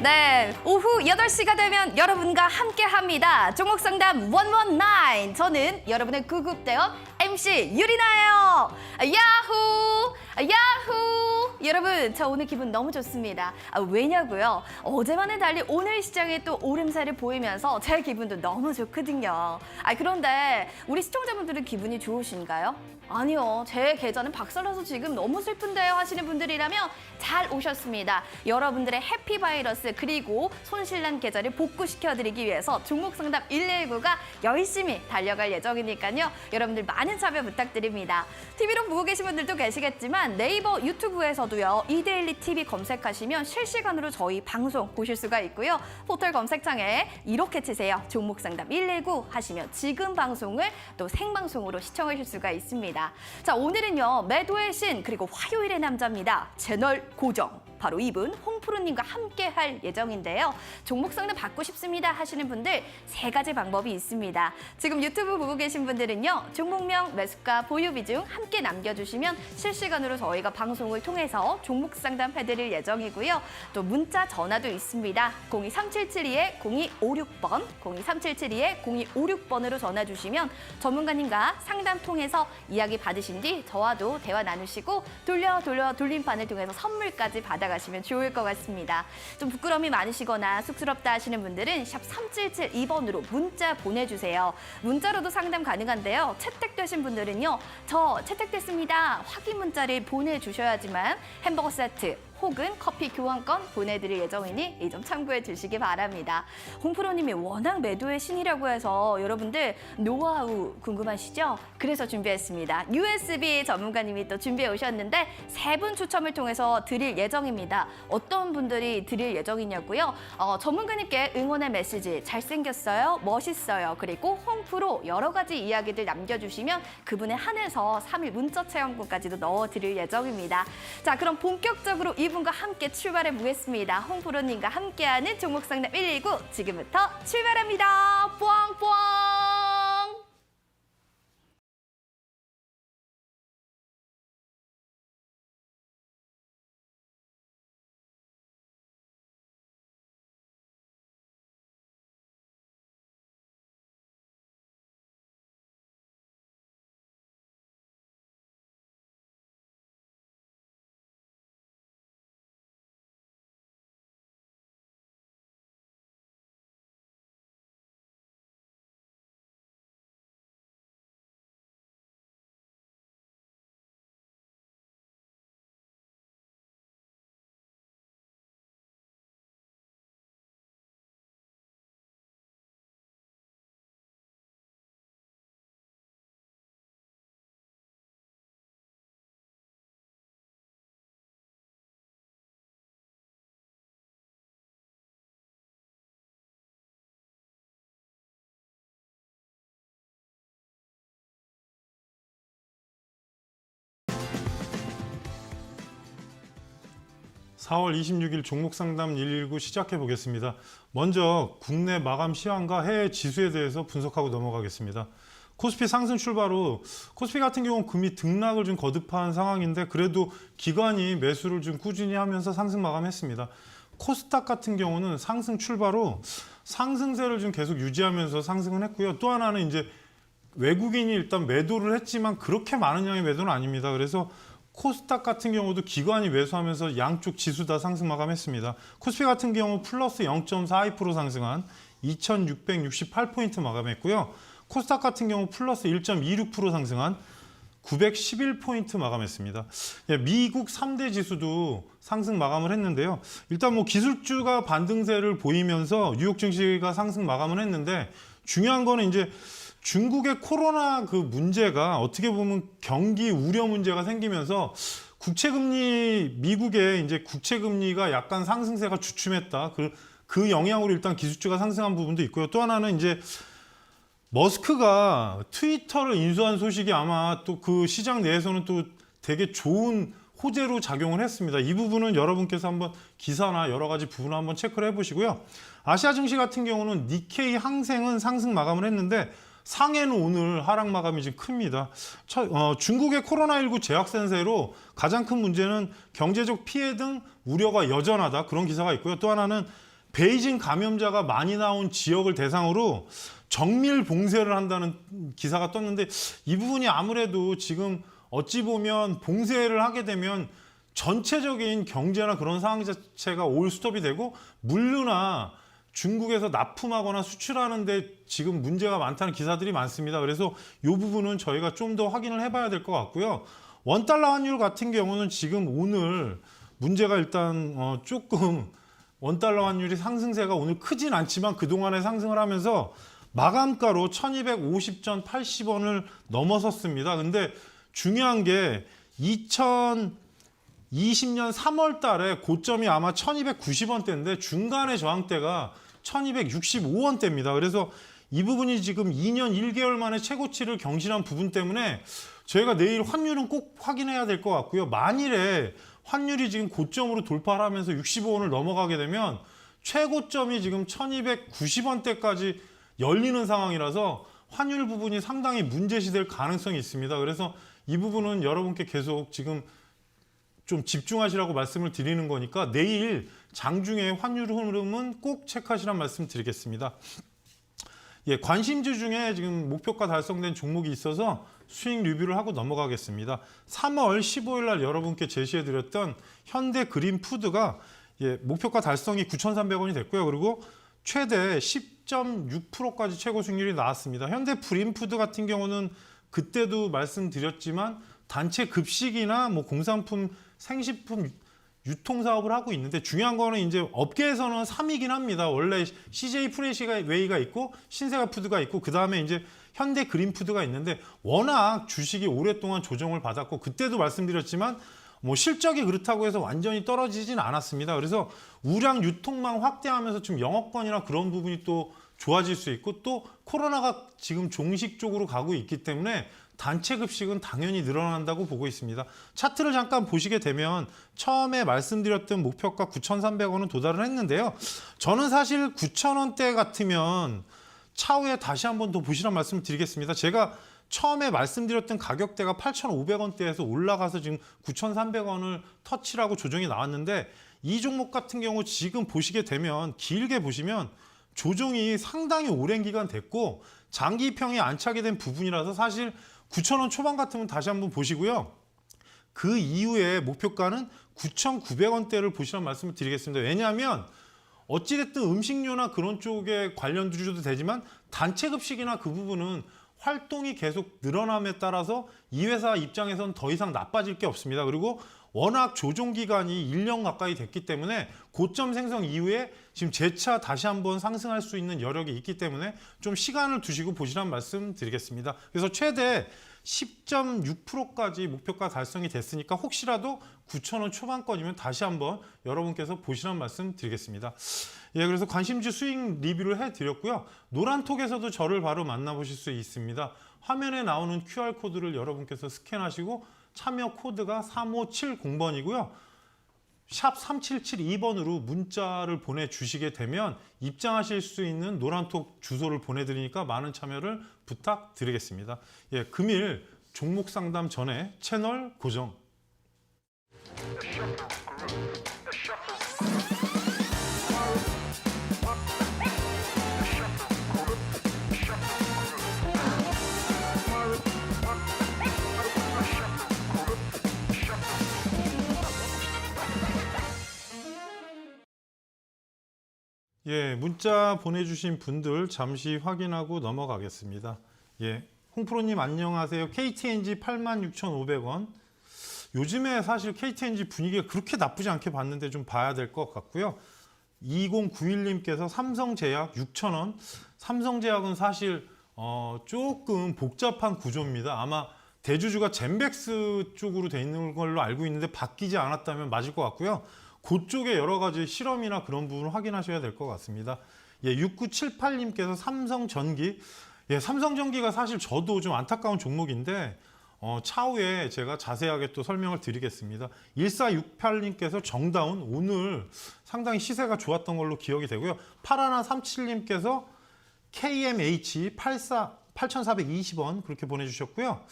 네, 오후 8시가 되면 여러분과 함께합니다. 종목상담 119. 저는 여러분의 구급대원 MC 유리나예요. 야후! 야후! 여러분, 저 오늘 기분 너무 좋습니다. 왜냐고요? 어제만에 달리 오늘 시장에 또 오름세를 보이면서 제 기분도 너무 좋거든요. 그런데 우리 시청자분들은 기분이 좋으신가요? 아니요, 제 계좌는 박살나서 지금 너무 슬픈데요 하시는 분들이라면 잘 오셨습니다. 여러분들의 해피바이러스 그리고 손실난 계좌를 복구시켜드리기 위해서 종목상담 119가 열심히 달려갈 예정이니까요. 여러분들 많은 참여 부탁드립니다. TV로 보고 계신 분들도 계시겠지만 네이버 유튜브에서도요. 이데일리 TV 검색하시면 실시간으로 저희 방송 보실 수가 있고요. 포털 검색창에 이렇게 치세요. 종목상담 119 하시면 지금 방송을 또 생방송으로 시청하실 수가 있습니다. 자, 오늘은요. 매도의 신 그리고 화요일의 남자입니다. 채널 고정. 바로 이분 홍프로님과 함께 할 예정인데요. 종목 상담 받고 싶습니다 하시는 분들 3가지 방법이 있습니다. 지금 유튜브 보고 계신 분들은요. 종목명, 매수가, 보유 비중 함께 남겨주시면 실시간으로 저희가 방송을 통해서 종목 상담 해드릴 예정이고요. 또 문자, 전화도 있습니다. 02377-0256번, 02377-0256번으로 전화 주시면 전문가님과 상담 통해서 이야기 받으신 뒤 저와도 대화 나누시고 돌림판을 통해서 선물까지 받아가시면 좋을 것 같습니다. 좀 부끄러움이 많으시거나 쑥스럽다 하시는 분들은 샵 3772번으로 문자 보내주세요. 문자로도 상담 가능한데요. 채택되신 분들은요. 저 채택됐습니다. 확인 문자를 보내주셔야지만 햄버거 세트 혹은 커피 교환권 보내드릴 예정이니 이 점 참고해 주시기 바랍니다. 홍프로님이 워낙 매도의 신이라고 해서 여러분들 노하우 궁금하시죠? 그래서 준비했습니다. USB 전문가님이 또 준비해 오셨는데 3분 추첨을 통해서 드릴 예정입니다. 어떤 분들이 드릴 예정이냐고요? 전문가님께 응원의 메시지 잘생겼어요, 멋있어요, 그리고 홍프로 여러 가지 이야기들 남겨주시면 그분에 한해서 3일 문자 체험권까지도 넣어드릴 예정입니다. 자, 그럼 본격적으로 이분과 함께 출발해 보겠습니다. 홍프로님과 함께하는 종목상담 119 지금부터 출발합니다. 뽀앙뽀앙. 4월 26일 종목상담 119 시작해 보겠습니다. 먼저 국내 마감 시황과 해외 지수에 대해서 분석하고 넘어가겠습니다. 코스피 상승 출발 후 코스피 같은 경우는 금이 등락을 좀 거듭한 상황인데 그래도 기관이 매수를 좀 꾸준히 하면서 상승 마감했습니다. 코스닥 같은 경우는 상승 출발 후 상승세를 좀 계속 유지하면서 상승을 했고요. 또 하나는 이제 외국인이 일단 매도를 했지만 그렇게 많은 양의 매도는 아닙니다. 그래서 코스닥 같은 경우도 기관이 매수하면서 양쪽 지수 다 상승 마감했습니다. 코스피 같은 경우 플러스 0.42% 상승한 2668포인트 마감했고요. 코스닥 같은 경우 플러스 1.26% 상승한 911포인트 마감했습니다. 미국 3대 지수도 상승 마감을 했는데요. 일단 뭐 기술주가 반등세를 보이면서 뉴욕 증시가 상승 마감을 했는데 중요한 거는 이제 중국의 코로나 그 문제가 어떻게 보면 경기 우려 문제가 생기면서 국채금리, 미국의 이제 국채금리가 약간 상승세가 주춤했다. 그 영향으로 일단 기술주가 상승한 부분도 있고요. 또 하나는 이제 머스크가 트위터를 인수한 소식이 아마 또 그 시장 내에서는 또 되게 좋은 호재로 작용을 했습니다. 이 부분은 여러분께서 한번 기사나 여러 가지 부분을 한번 체크를 해보시고요. 아시아 증시 같은 경우는 니케이 항생은 상승 마감을 했는데 상해는 오늘 하락 마감이 좀 큽니다. 중국의 코로나19 재확산세로 가장 큰 문제는 경제적 피해 등 우려가 여전하다. 그런 기사가 있고요. 또 하나는 베이징 감염자가 많이 나온 지역을 대상으로 정밀 봉쇄를 한다는 기사가 떴는데 이 부분이 아무래도 지금 어찌 보면 봉쇄를 하게 되면 전체적인 경제나 그런 상황 자체가 올 스톱이 되고 물류나 중국에서 납품하거나 수출하는데 지금 문제가 많다는 기사들이 많습니다. 그래서 이 부분은 저희가 좀 더 확인을 해봐야 될 것 같고요. 원달러 환율 같은 경우는 지금 오늘 문제가 일단 조금 원달러 환율이 상승세가 오늘 크진 않지만 그동안에 상승을 하면서 마감가로 1250전 80원을 넘어섰습니다. 근데 중요한 게 2020년 3월 달에 고점이 아마 1290원대인데 중간에 저항대가 1265원대입니다. 그래서 이 부분이 지금 2년 1개월 만에 최고치를 경신한 부분 때문에 저희가 내일 환율은 꼭 확인해야 될 것 같고요. 만일에 환율이 지금 고점으로 돌파를 하면서 65원을 넘어가게 되면 최고점이 지금 1290원대까지 열리는 상황이라서 환율 부분이 상당히 문제시될 가능성이 있습니다. 그래서 이 부분은 여러분께 계속 지금 좀 집중하시라고 말씀을 드리는 거니까 내일 장중에 환율 흐름은 꼭 체크하시라는 말씀 드리겠습니다. 예, 관심주 중에 지금 목표가 달성된 종목이 있어서 수익 리뷰를 하고 넘어가겠습니다. 3월 15일 날 여러분께 제시해드렸던 현대 그린푸드가 목표가 달성이 9,300원이 됐고요. 그리고 최대 10.6%까지 최고 수익률이 나왔습니다. 현대 그린푸드 같은 경우는 그때도 말씀드렸지만 단체 급식이나 뭐 공산품, 생식품 유통 사업을 하고 있는데 중요한 거는 이제 업계에서는 3위긴 합니다. 원래 CJ 프레시웨이가 있고 신세가 푸드가 있고 그 다음에 이제 현대 그린푸드가 있는데 워낙 주식이 오랫동안 조정을 받았고 그때도 말씀드렸지만 뭐 실적이 그렇다고 해서 완전히 떨어지진 않았습니다. 그래서 우량 유통망 확대하면서 좀 영업권이나 그런 부분이 또 좋아질 수 있고 또 코로나가 지금 종식 쪽으로 가고 있기 때문에 단체 급식은 당연히 늘어난다고 보고 있습니다. 차트를 잠깐 보시게 되면 처음에 말씀드렸던 목표가 9,300원은 도달을 했는데요. 저는 사실 9,000원대 같으면 차후에 다시 한번 더 보시란 말씀을 드리겠습니다. 제가 처음에 말씀드렸던 가격대가 8,500원대에서 올라가서 지금 9,300원을 터치라고 조정이 나왔는데 이 종목 같은 경우 지금 보시게 되면 길게 보시면 조정이 상당히 오랜 기간 됐고 장기평에 안착이 된 부분이라서 사실 9,000원 초반 같으면 다시 한번 보시고요. 그 이후에 목표가는 9,900원대를 보시라는 말씀을 드리겠습니다. 왜냐하면 어찌됐든 음식료나 그런 쪽에 관련주도 되지만 단체 급식이나 그 부분은 활동이 계속 늘어남에 따라서 이 회사 입장에서는 더 이상 나빠질 게 없습니다. 그리고 워낙 조정 기간이 1년 가까이 됐기 때문에 고점 생성 이후에 지금 재차 다시 한번 상승할 수 있는 여력이 있기 때문에 좀 시간을 두시고 보시라는 말씀 드리겠습니다. 그래서 최대 10.6%까지 목표가 달성이 됐으니까 혹시라도 9,000원 초반권이면 다시 한번 여러분께서 보시라는 말씀 드리겠습니다. 예, 그래서 관심주 수익 리뷰를 해드렸고요. 노란톡에서도 저를 바로 만나보실 수 있습니다. 화면에 나오는 QR코드를 여러분께서 스캔하시고 참여 코드가 3570번이고요. 샵 3772번으로 문자를 보내주시게 되면 입장하실 수 있는 노란톡 주소를 보내드리니까 많은 참여를 부탁드리겠습니다. 예, 금일 종목 상담 전에 채널 고정. 예, 문자 보내주신 분들 잠시 확인하고 넘어가겠습니다. 예, 홍프로님 안녕하세요. KTNG 86,500원. 요즘에 사실 KTNG 분위기가 그렇게 나쁘지 않게 봤는데 좀 봐야 될 것 같고요. 2091님께서 삼성제약 6,000원. 삼성제약은 사실 조금 복잡한 구조입니다. 아마 대주주가 젠백스 쪽으로 돼 있는 걸로 알고 있는데 바뀌지 않았다면 맞을 것 같고요. 그쪽에 여러 가지 실험이나 그런 부분을 확인하셔야 될 것 같습니다. 예, 6978님께서 삼성전기. 예, 삼성전기가 사실 저도 좀 안타까운 종목인데 차후에 제가 자세하게 또 설명을 드리겠습니다. 1468님께서 정다운 오늘 상당히 시세가 좋았던 걸로 기억이 되고요. 8137님께서 KMH 8,420원 그렇게 보내주셨고요.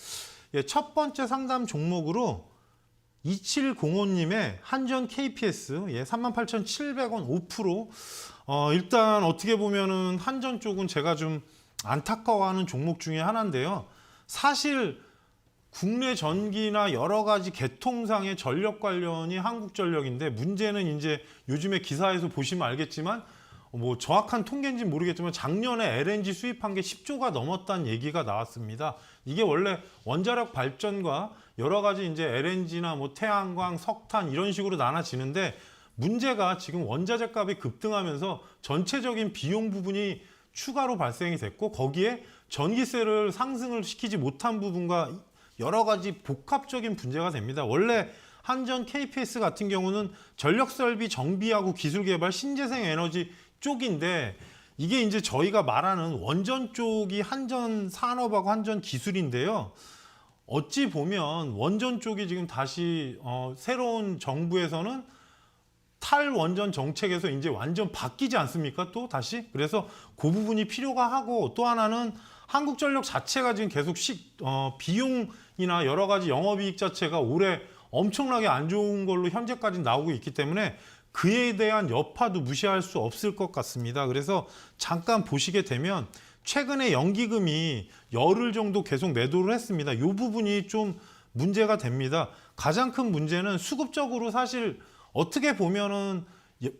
예, 첫 번째 상담 종목으로 2705님의 한전 KPS 38,700원 5%. 일단 어떻게 보면은 한전 쪽은 제가 좀 안타까워하는 종목 중에 하나인데요. 사실 국내 전기나 여러 가지 개통상의 전력 관련이 한국전력인데, 문제는 이제 요즘에 기사에서 보시면 알겠지만 뭐 정확한 통계인지는 모르겠지만 작년에 LNG 수입한 게 10조가 넘었다는 얘기가 나왔습니다. 이게 원래 원자력 발전과 여러 가지 이제 LNG나 뭐 태양광, 석탄 이런 식으로 나눠지는데, 문제가 지금 원자재 값이 급등하면서 전체적인 비용 부분이 추가로 발생이 됐고, 거기에 전기세를 상승을 시키지 못한 부분과 여러 가지 복합적인 문제가 됩니다. 원래 한전 KPS 같은 경우는 전력설비 정비하고 기술개발 신재생 에너지 쪽인데, 이게 이제 저희가 말하는 원전 쪽이 한전 산업하고 한전 기술인데요. 어찌 보면 원전 쪽이 지금 다시 새로운 정부에서는 탈원전 정책에서 이제 완전 바뀌지 않습니까? 또 다시. 그래서 그 부분이 필요가 하고, 또 하나는 한국전력 자체가 지금 계속 비용이나 여러 가지 영업이익 자체가 올해 엄청나게 안 좋은 걸로 현재까지 나오고 있기 때문에 그에 대한 여파도 무시할 수 없을 것 같습니다. 그래서 잠깐 보시게 되면 최근에 연기금이 열흘 정도 계속 매도를 했습니다. 이 부분이 좀 문제가 됩니다. 가장 큰 문제는 수급적으로 사실 어떻게 보면은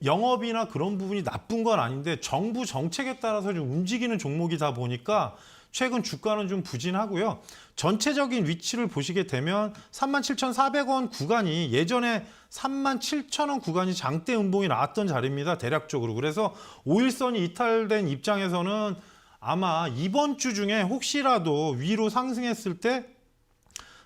영업이나 그런 부분이 나쁜 건 아닌데, 정부 정책에 따라서 좀 움직이는 종목이다 보니까 최근 주가는 좀 부진하고요. 전체적인 위치를 보시게 되면 37,400원 구간이 예전에 37,000원 구간이 장대 음봉이 나왔던 자리입니다. 대략적으로. 그래서 5일선이 이탈된 입장에서는 아마 이번 주 중에 혹시라도 위로 상승했을 때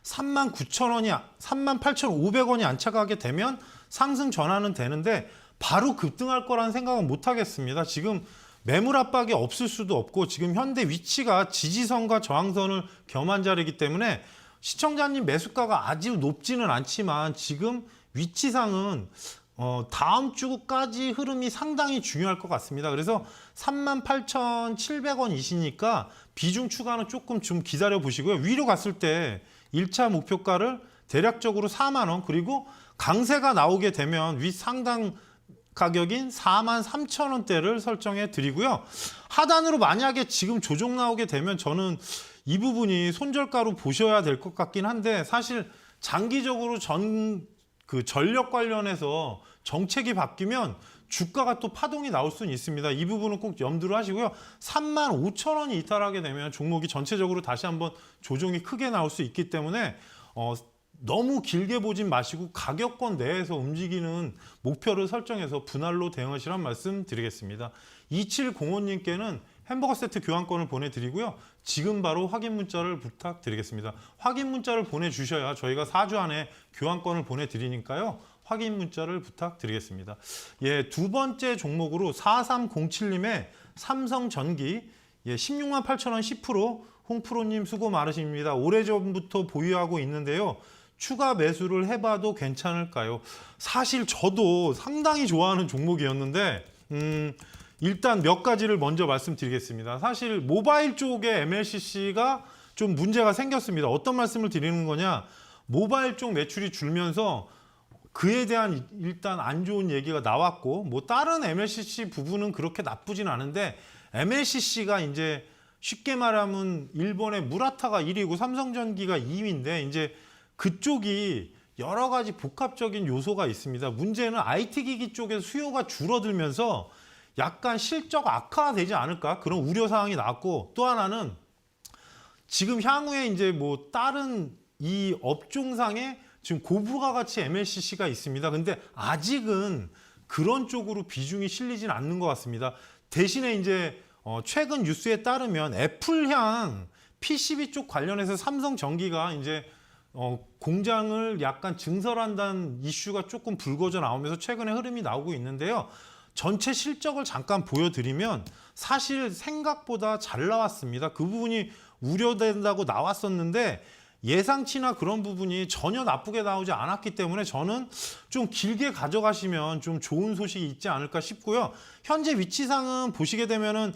39,000원이 38,500원이 안착하게 되면 상승 전환은 되는데, 바로 급등할 거라는 생각은 못 하겠습니다. 지금 매물 압박이 없을 수도 없고, 지금 현재 위치가 지지선과 저항선을 겸한 자리이기 때문에 시청자님 매수가가 아주 높지는 않지만 지금 위치상은 다음 주까지 흐름이 상당히 중요할 것 같습니다. 그래서 38,700원이시니까 비중 추가는 조금 좀 기다려 보시고요. 위로 갔을 때 1차 목표가를 대략적으로 4만 원, 그리고 강세가 나오게 되면 윗 상당 가격인 43,000원대를 설정해 드리고요. 하단으로 만약에 지금 조정 나오게 되면 저는 이 부분이 손절가로 보셔야 될 것 같긴 한데, 사실 장기적으로 전력 관련해서 정책이 바뀌면 주가가 또 파동이 나올 수는 있습니다. 이 부분은 꼭 염두를 하시고요. 35,000원이 이탈하게 되면 종목이 전체적으로 다시 한번 조정이 크게 나올 수 있기 때문에 너무 길게 보진 마시고 가격권 내에서 움직이는 목표를 설정해서 분할로 대응하시란 말씀 드리겠습니다. 2705님께는 햄버거 세트 교환권을 보내드리고요. 지금 바로 확인 문자를 부탁드리겠습니다. 확인 문자를 보내주셔야 저희가 4주 안에 교환권을 보내드리니까요. 확인 문자를 부탁드리겠습니다. 예, 두 번째 종목으로 4307님의 삼성전기 16만 8천원 10%. 홍프로님 수고 많으십니다. 오래전부터 보유하고 있는데요. 추가 매수를 해봐도 괜찮을까요? 사실 저도 상당히 좋아하는 종목이었는데 일단 몇 가지를 먼저 말씀드리겠습니다. 사실 모바일 쪽에 MLCC가 좀 문제가 생겼습니다. 어떤 말씀을 드리는 거냐? 모바일 쪽 매출이 줄면서 그에 대한 일단 안 좋은 얘기가 나왔고, 뭐 다른 MLCC 부분은 그렇게 나쁘진 않은데, MLCC가 이제 쉽게 말하면 일본의 무라타가 1위고 삼성전기가 2위인데 이제 그쪽이 여러 가지 복합적인 요소가 있습니다. 문제는 IT 기기 쪽에서 수요가 줄어들면서 약간 실적 악화가 되지 않을까, 그런 우려 사항이 나왔고, 또 하나는 지금 향후에 이제 뭐 다른 이 업종상에 지금 고부가 가치 MLCC가 있습니다. 근데 아직은 그런 쪽으로 비중이 실리진 않는 것 같습니다. 대신에 이제 최근 뉴스에 따르면 애플향 PCB 쪽 관련해서 삼성전기가 이제 공장을 약간 증설한다는 이슈가 조금 불거져 나오면서 최근에 흐름이 나오고 있는데요. 전체 실적을 잠깐 보여드리면 사실 생각보다 잘 나왔습니다. 그 부분이 우려된다고 나왔었는데 예상치나 그런 부분이 전혀 나쁘게 나오지 않았기 때문에 저는 좀 길게 가져가시면 좀 좋은 소식이 있지 않을까 싶고요. 현재 위치상은 보시게 되면은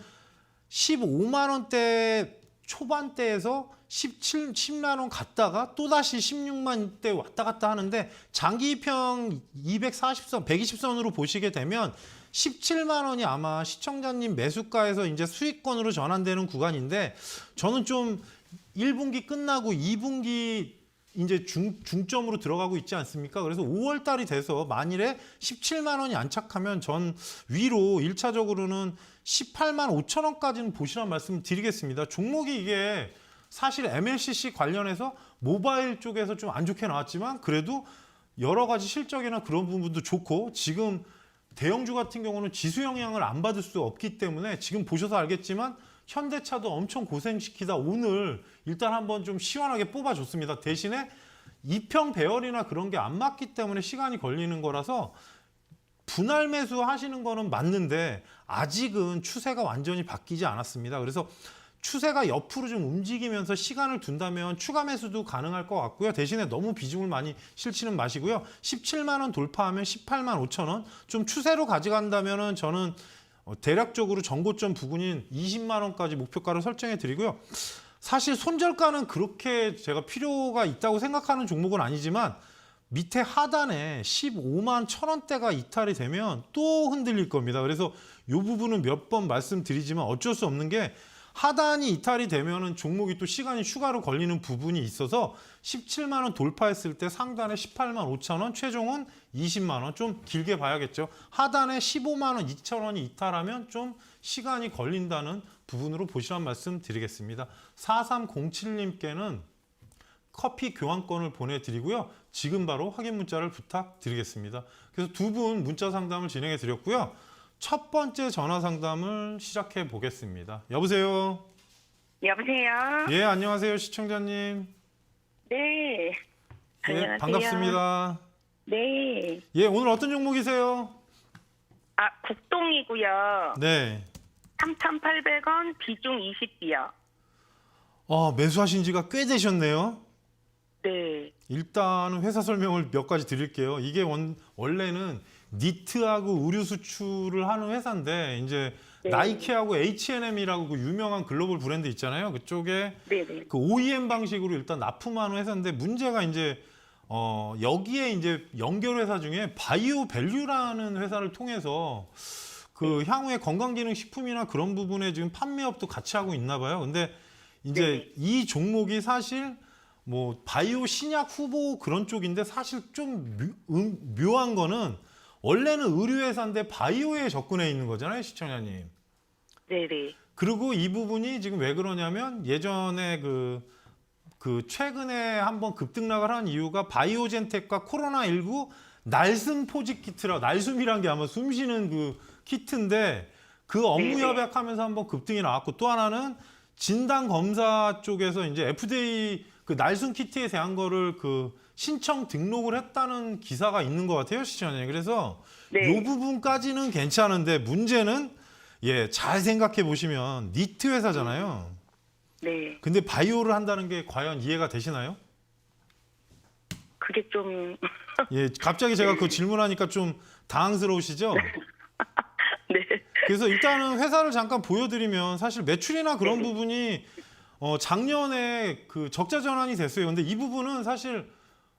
15만 원대 초반대에서 10만 원 갔다가 또다시 16만대 왔다 갔다 하는데 장기평 240선, 120선으로 보시게 되면 17만 원이 아마 시청자님 매수가에서 이제 수익권으로 전환되는 구간인데 저는 좀 1분기 끝나고 2분기 이제 중점으로 들어가고 있지 않습니까? 그래서 5월 달이 돼서 만일에 17만 원이 안착하면 전 위로 1차적으로는 18만 5천 원까지는 보시란 말씀 드리겠습니다. 종목이 이게 사실 MLCC 관련해서 모바일 쪽에서 좀 안 좋게 나왔지만 그래도 여러 가지 실적이나 그런 부분도 좋고 지금 대형주 같은 경우는 지수 영향을 안 받을 수 없기 때문에 지금 보셔서 알겠지만 현대차도 엄청 고생시키다 오늘 일단 한번 좀 시원하게 뽑아줬습니다. 대신에 이평 배열이나 그런 게 안 맞기 때문에 시간이 걸리는 거라서 분할 매수 하시는 거는 맞는데 아직은 추세가 완전히 바뀌지 않았습니다. 그래서 추세가 옆으로 좀 움직이면서 시간을 둔다면 추가 매수도 가능할 것 같고요. 대신에 너무 비중을 많이 실치는 마시고요. 17만 원 돌파하면 18만 5천 원. 좀 추세로 가져간다면은 저는 대략적으로 전고점 부근인 20만 원까지 목표가를 설정해 드리고요. 사실 손절가는 그렇게 제가 필요가 있다고 생각하는 종목은 아니지만 밑에 하단에 15만 1천 원대가 이탈이 되면 또 흔들릴 겁니다. 그래서 이 부분은 몇 번 말씀드리지만 어쩔 수 없는 게 하단이 이탈이 되면은 종목이 또 시간이 추가로 걸리는 부분이 있어서 17만 원 돌파했을 때 상단에 18만 5천 원, 최종은 20만 원. 좀 길게 봐야겠죠. 하단에 15만 원 2천 원이 이탈하면 좀 시간이 걸린다는 부분으로 보시란 말씀 드리겠습니다. 4307님께는 커피 교환권을 보내드리고요. 지금 바로 확인 문자를 부탁드리겠습니다. 그래서 두 분 문자 상담을 진행해 드렸고요. 첫 번째 전화 상담을 시작해 보겠습니다. 여보세요? 여보세요? 예, 안녕하세요, 시청자님. 네. 예, 안녕하세요. 반갑습니다. 네. 예, 오늘 어떤 종목이세요? 아, 국동이고요. 네. 3,800원 비중 20비요. 매수하신 지가 꽤 되셨네요. 네. 일단은 회사 설명을 몇 가지 드릴게요. 이게 원래는 니트하고 의류 수출을 하는 회사인데 이제 네. 나이키하고 H&M이라고 그 유명한 글로벌 브랜드 있잖아요. 그쪽에 네네. 그 OEM 방식으로 일단 납품하는 회사인데 문제가 이제 여기에 이제 연결 회사 중에 바이오 밸류라는 회사를 통해서 그 향후에 건강기능식품이나 그런 부분에 지금 판매업도 같이 하고 있나 봐요. 근데 이제 이 종목이 사실 뭐 바이오 신약 후보 그런 쪽인데 사실 좀 묘한 거는 원래는 의류회사인데 바이오에 접근해 있는 거잖아요, 시청자님. 네네. 그리고 이 부분이 지금 왜 그러냐면 예전에 그 최근에 한번 급등락을 한 이유가 바이오젠텍과 코로나19 날숨 포집 키트라 날숨이란 게 아마 숨 쉬는 그 키트인데 그 업무 협약하면서 한번 급등이 나왔고 또 하나는 진단 검사 쪽에서 이제 FDA 그 날숨 키트에 대한 거를 그 신청 등록을 했다는 기사가 있는 것 같아요, 시청자님. 그래서 네. 이 부분까지는 괜찮은데 문제는 잘 생각해 보시면 니트 회사잖아요. 네. 근데 바이오를 한다는 게 과연 이해가 되시나요? 그게 좀 예, 갑자기 제가 그 질문하니까 좀 당황스러우시죠? 네. 그래서 일단은 회사를 잠깐 보여드리면 사실 매출이나 그런 부분이 작년에 그 적자 전환이 됐어요. 근데 이 부분은 사실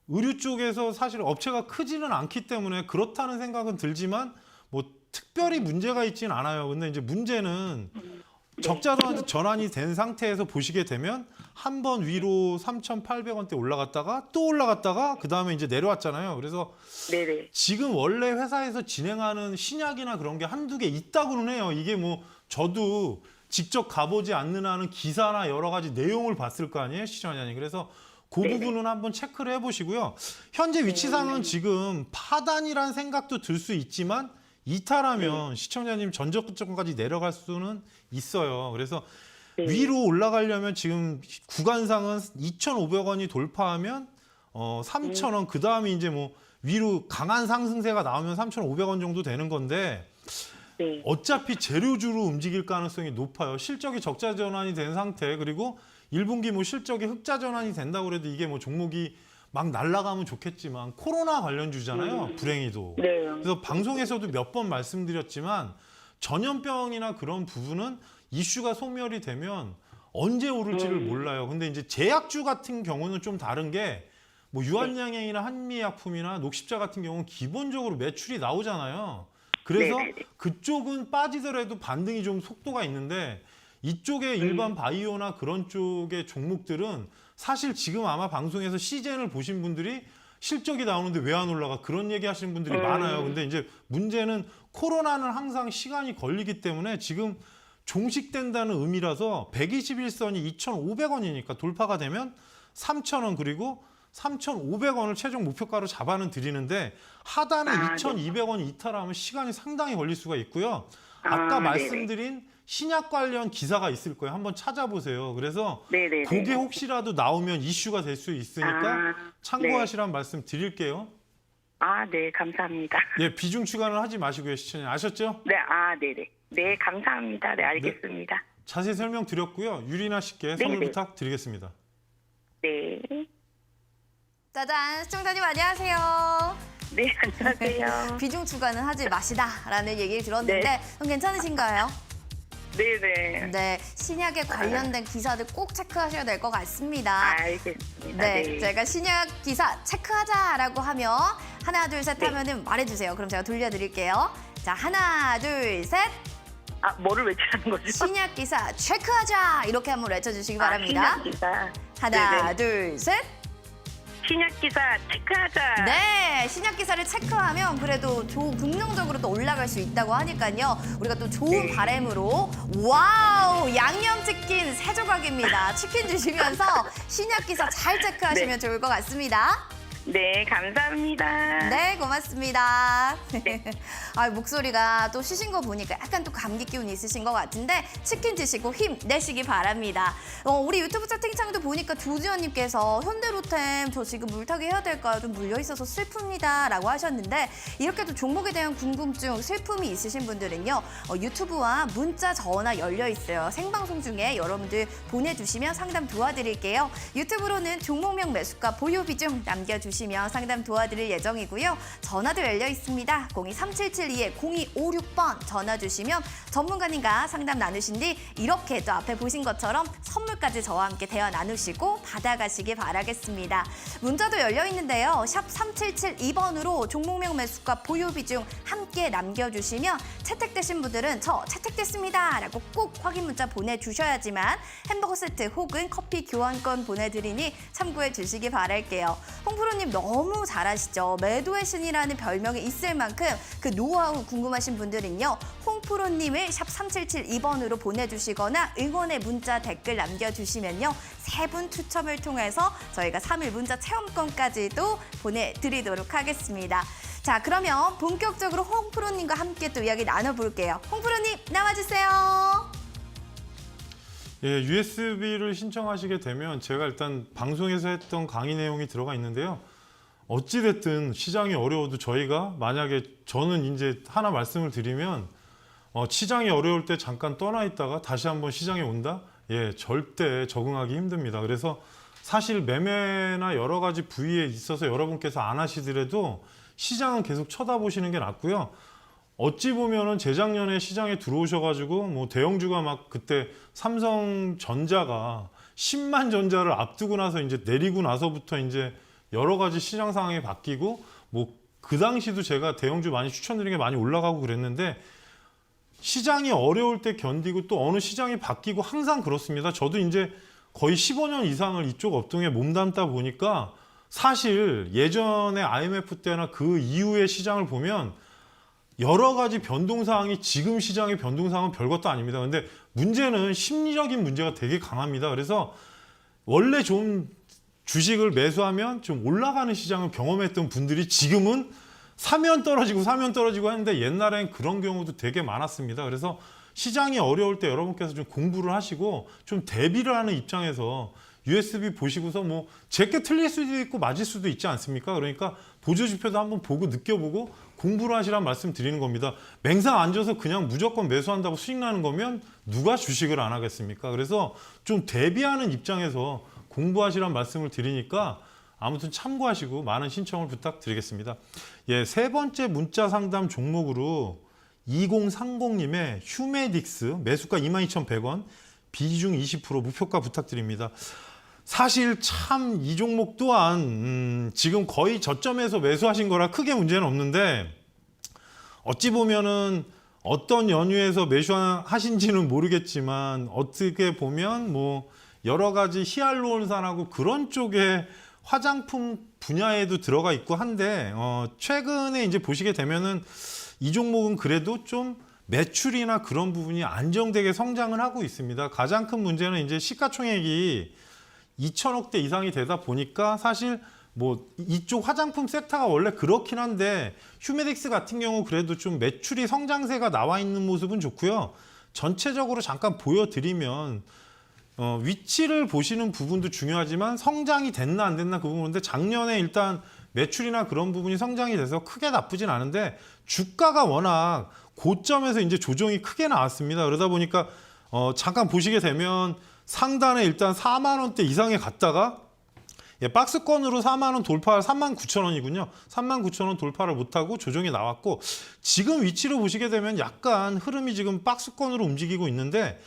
의류 쪽에서 사실 업체가 크지는 않기 때문에 그렇다는 생각은 들지만 뭐 특별히 문제가 있지는 않아요. 근데 이제 문제는 적자 전환이 된 상태에서 보시게 되면 한 번 위로 3,800원대 올라갔다가 또 올라갔다가 그 다음에 이제 내려왔잖아요. 그래서 네네. 지금 원래 회사에서 진행하는 신약이나 그런 게 한두 개 있다고는 해요. 이게 뭐 저도 직접 가보지 않는 한은 기사나 여러 가지 내용을 봤을 거 아니에요, 시청자님. 그래서 그 네네. 부분은 한번 체크를 해보시고요. 현재 위치상은 지금 파단이란 생각도 들 수 있지만 이탈하면 시청자님 전저점까지 내려갈 수는 있어요. 그래서 위로 올라가려면 지금 구간상은 2,500원이 돌파하면 3,000원 그 다음에 이제 뭐 위로 강한 상승세가 나오면 3,500원 정도 되는 건데 네. 어차피 재료주로 움직일 가능성이 높아요. 실적이 적자 전환이 된 상태 그리고 1분기 뭐 실적이 흑자 전환이 된다고 그래도 이게 뭐 종목이 막 날아가면 좋겠지만 코로나 관련주잖아요. 불행히도. 네. 그래서 방송에서도 몇 번 말씀드렸지만 전염병이나 그런 부분은 이슈가 소멸이 되면 언제 오를지를 몰라요. 근데 이제 제약주 같은 경우는 좀 다른 게 뭐 유한양행이나 한미약품이나 녹십자 같은 경우는 기본적으로 매출이 나오잖아요. 그래서 네네네. 그쪽은 빠지더라도 반등이 좀 속도가 있는데 이쪽에 일반 바이오나 그런 쪽의 종목들은 사실 지금 아마 방송에서 시젠을 보신 분들이 실적이 나오는데 왜 안 올라가 그런 얘기 하시는 분들이 많아요. 근데 이제 문제는 코로나는 항상 시간이 걸리기 때문에 지금 종식된다는 의미라서 121선이 2,500원이니까 돌파가 되면 3,000원 그리고 3,500원을 최종 목표가로 잡아는 드리는데 하단에 2,200원이 이탈하면 시간이 상당히 걸릴 수가 있고요. 아까 말씀드린 신약 관련 기사가 있을 거예요. 한번 찾아보세요. 그래서 네네네. 그게 혹시라도 나오면 이슈가 될 수 있으니까 참고하시라는 말씀 드릴게요. 네, 감사합니다. 예, 비중 추가는 하지 마시고요, 시청자. 아셨죠? 네, 네네. 네, 감사합니다. 네, 알겠습니다. 자세히 설명드렸고요. 유리나 씨께 선물 네네. 부탁드리겠습니다. 네. 짜잔, 시청자님 안녕하세요. 네, 안녕하세요. 비중 추가는 하지 마시다라는 얘기를 들었는데 네. 그럼 괜찮으신가요? 네네. 네, 신약에 관련된 기사들 꼭 체크하셔야 될 것 같습니다. 알겠습니다. 네, 네. 제가 신약 기사 체크하자라고 하면 하나, 둘, 셋 네. 하면은 말해주세요. 그럼 제가 돌려드릴게요. 자, 하나, 둘, 셋. 뭐를 외치라는 거죠? 신약 기사 체크하자 이렇게 한번 외쳐주시기 바랍니다. 신약 기사. 하나, 네네. 둘, 셋. 신약 기사 체크하자. 네, 신약 기사를 체크하면 그래도 긍정적으로 또 올라갈 수 있다고 하니까요. 우리가 또 좋은 네. 바람으로 와우 양념치킨 3조각입니다. 치킨 드시면서 신약 기사 잘 체크하시면 좋을 것 같습니다. 네, 감사합니다. 네, 고맙습니다. 목소리가 또 쉬신 거 보니까 약간 또 감기 기운 있으신 것 같은데 치킨 드시고 힘내시기 바랍니다. 우리 유튜브 채팅창도 보니까 두지연님께서 현대로템 저 지금 물타기 해야 될까요? 좀 물려있어서 슬픕니다 라고 하셨는데 이렇게 또 종목에 대한 궁금증, 슬픔이 있으신 분들은요. 유튜브와 문자, 전화 열려있어요. 생방송 중에 여러분들 보내주시면 상담 도와드릴게요. 유튜브로는 종목명 매수가 보유 비중 남겨주시면 상담 도와드릴 예정이고요. 전화도 열려 있습니다. 02377-0256번 전화 주시면 전문가님과 상담 나누신 뒤 이렇게 또 앞에 보신 것처럼 선물까지 저와 함께 대화 나누시고 받아가시기 바라겠습니다. 문자도 열려 있는데요. 샵 3772번으로 종목명 매수가 보유 비중 함께 남겨주시면 채택되신 분들은 저 채택됐습니다 라고 꼭 확인 문자 보내주셔야지만 햄버거 세트 혹은 커피 교환권 보내드리니 참고해 주시기 바랄게요. 홍프로님 너무 잘하시죠. 매도의 신이라는 별명이 있을 만큼 그 노하우 궁금하신 분들은요. 홍프로님을 샵 3772번으로 보내주시거나 응원의 문자 댓글 남겨주시면요. 3분 추첨을 통해서 저희가 3일 문자 체험권까지도 보내드리도록 하겠습니다. 자, 그러면 본격적으로 홍프로님과 함께 또 이야기 나눠볼게요. 홍프로님 나와주세요. 예, USB를 신청하시게 되면 제가 일단 방송에서 했던 강의 내용이 들어가 있는데요. 어찌됐든 시장이 어려워도 저희가 만약에 저는 이제 하나 말씀을 드리면 시장이 어려울 때 잠깐 떠나 있다가 다시 한번 시장에 온다? 예, 절대 적응하기 힘듭니다. 그래서 사실 매매나 여러 가지 부위에 있어서 여러분께서 안 하시더라도 시장은 계속 쳐다보시는 게 낫고요. 어찌 보면은 재작년에 시장에 들어오셔가지고 뭐 대형주가 막 그때 삼성전자가 10만 전자를 앞두고 나서 이제 내리고 나서부터 이제 여러 가지 시장 상황이 바뀌고 뭐 그 당시도 제가 대형주 많이 추천드린 게 많이 올라가고 그랬는데 시장이 어려울 때 견디고 또 어느 시장이 바뀌고 항상 그렇습니다. 저도 이제 거의 15년 이상을 이쪽 업종에 몸담다 보니까 사실 예전에 IMF 때나 그 이후의 시장을 보면 여러 가지 변동사항이 지금 시장의 변동사항은 별것도 아닙니다. 근데 문제는 심리적인 문제가 되게 강합니다. 그래서 원래 좀 주식을 매수하면 좀 올라가는 시장을 경험했던 분들이 지금은 사면 떨어지고 하는데 옛날엔 그런 경우도 되게 많았습니다. 그래서 시장이 어려울 때 여러분께서 좀 공부를 하시고 좀 대비를 하는 입장에서 USB 보시고서 뭐 제게 틀릴 수도 있고 맞을 수도 있지 않습니까? 그러니까 보조지표도 한번 보고 느껴보고 공부를 하시란 말씀 드리는 겁니다. 맹상 앉아서 그냥 무조건 매수한다고 수익 나는 거면 누가 주식을 안 하겠습니까? 그래서 좀 대비하는 입장에서 공부하시란 말씀을 드리니까 아무튼 참고하시고 많은 신청을 부탁드리겠습니다. 예, 세 번째 문자 상담 종목으로 2030님의 휴메딕스 매수가 22,100원, 비중 20% 목표가 부탁드립니다. 사실 참 이 종목 또한 지금 거의 저점에서 매수하신 거라 크게 문제는 없는데 어찌 보면은 어떤 연유에서 매수하신지는 모르겠지만 어떻게 보면 뭐 여러 가지 히알루론산하고 그런 쪽에 화장품 분야에도 들어가 있고 한데 최근에 이제 보시게 되면은 이 종목은 그래도 좀 매출이나 그런 부분이 안정되게 성장을 하고 있습니다. 가장 큰 문제는 이제 시가총액이 2천억대 이상이 되다 보니까 사실 뭐 이쪽 화장품 섹터가 원래 그렇긴 한데 휴메딕스 같은 경우 그래도 좀 매출이 성장세가 나와 있는 모습은 좋고요. 전체적으로 잠깐 보여드리면 위치를 보시는 부분도 중요하지만 성장이 됐나 안 됐나 그 부분인데 작년에 일단 매출이나 그런 부분이 성장이 돼서 크게 나쁘진 않은데 주가가 워낙 고점에서 이제 조정이 크게 나왔습니다. 그러다 보니까 잠깐 보시게 되면 상단에 일단 4만 원대 이상에 갔다가 박스권으로 4만 원 돌파 3만 9천 원이군요. 3만 9천 원 돌파를 못하고 조정이 나왔고 지금 위치로 보시게 되면 약간 흐름이 지금 박스권으로 움직이고 있는데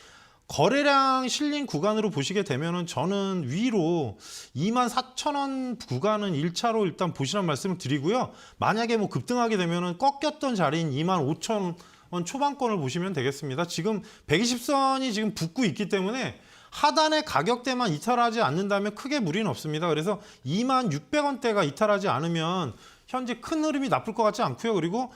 거래량 실린 구간으로 보시게 되면은 저는 위로 2만 4천 원 구간은 1차로 일단 보시란 말씀을 드리고요. 만약에 뭐 급등하게 되면은 꺾였던 자리인 2만 5천 원 초반권을 보시면 되겠습니다. 지금 120선이 지금 붙고 있기 때문에 하단의 가격대만 이탈하지 않는다면 크게 무리는 없습니다. 그래서 2만 600원대가 이탈하지 않으면 현재 큰 흐름이 나쁠 것 같지 않고요. 그리고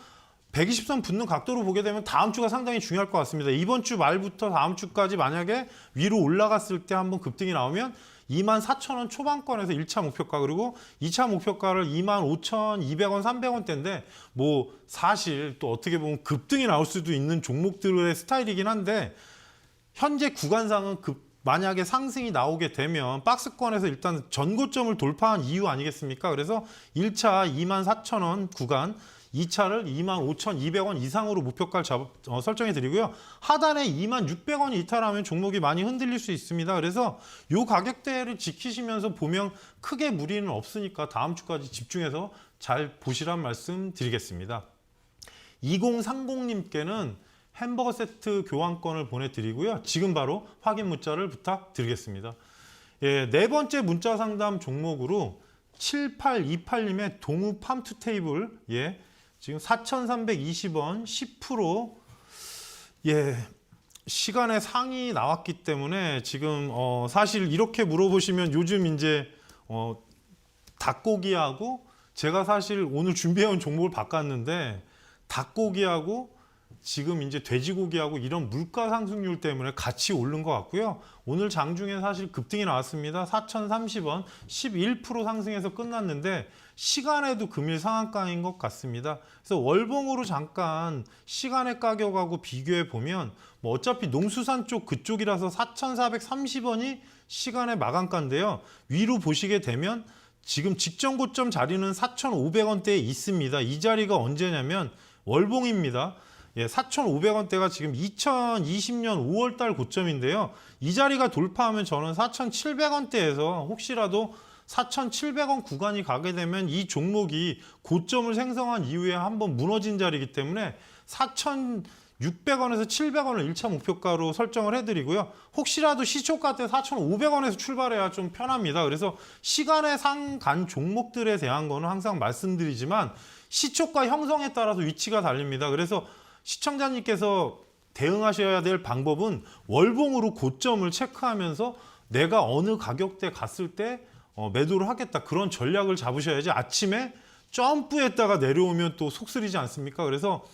120선 붙는 각도로 보게 되면 다음 주가 상당히 중요할 것 같습니다. 이번 주 말부터 다음 주까지 만약에 위로 올라갔을 때 한번 급등이 나오면 2만 4천 원 초반권에서 1차 목표가 그리고 2차 목표가를 2만 5,200원, 300원대인데 뭐 사실 또 어떻게 보면 급등이 나올 수도 있는 종목들의 스타일이긴 한데 현재 구간상은 만약에 상승이 나오게 되면 박스권에서 일단 전고점을 돌파한 이유 아니겠습니까? 그래서 1차 2만 4천 원 구간 2차를 2만 5,200원 이상으로 목표가를 설정해 드리고요. 하단에 2만 600원이 이탈하면 종목이 많이 흔들릴 수 있습니다. 그래서 이 가격대를 지키시면서 보면 크게 무리는 없으니까 다음 주까지 집중해서 잘 보시란 말씀 드리겠습니다. 2030님께는 햄버거 세트 교환권을 보내드리고요. 지금 바로 확인 문자를 부탁드리겠습니다. 네 번째 문자 상담 종목으로 7828님의 동우 팜투 테이블 지금 4,320원 10% 시간에 상이 나왔기 때문에 지금 사실 이렇게 물어보시면 요즘 이제 닭고기하고 제가 사실 오늘 준비해온 종목을 바꿨는데 닭고기하고 지금 이제 돼지고기하고 이런 물가 상승률 때문에 같이 오른 것 같고요. 오늘 장중에 사실 급등이 나왔습니다. 4,030원 11% 상승해서 끝났는데 시간에도 금일 상한가인 것 같습니다. 그래서 월봉으로 잠깐 시간의 가격하고 비교해 보면 뭐 어차피 농수산 쪽 그쪽이라서 4,430원이 시간의 마감가인데요. 위로 보시게 되면 지금 직전 고점 자리는 4,500원대에 있습니다. 이 자리가 언제냐면 월봉입니다. 4,500원대가 지금 2020년 5월달 고점인데요. 이 자리가 돌파하면 저는 4,700원대에서 혹시라도 4,700원 구간이 가게 되면 이 종목이 고점을 생성한 이후에 한번 무너진 자리이기 때문에 4,600원에서 700원을 1차 목표가로 설정을 해드리고요. 혹시라도 시초가 때 4,500원에서 출발해야 좀 편합니다. 그래서 시간의 상간 종목들에 대한 거는 항상 말씀드리지만 시초가 형성에 따라서 위치가 달립니다. 그래서 시청자님께서 대응하셔야 될 방법은 월봉으로 고점을 체크하면서 내가 어느 가격대 갔을 때 매도를 하겠다. 그런 전략을 잡으셔야지 아침에 점프했다가 내려오면 또 속쓰리지 않습니까? 그래서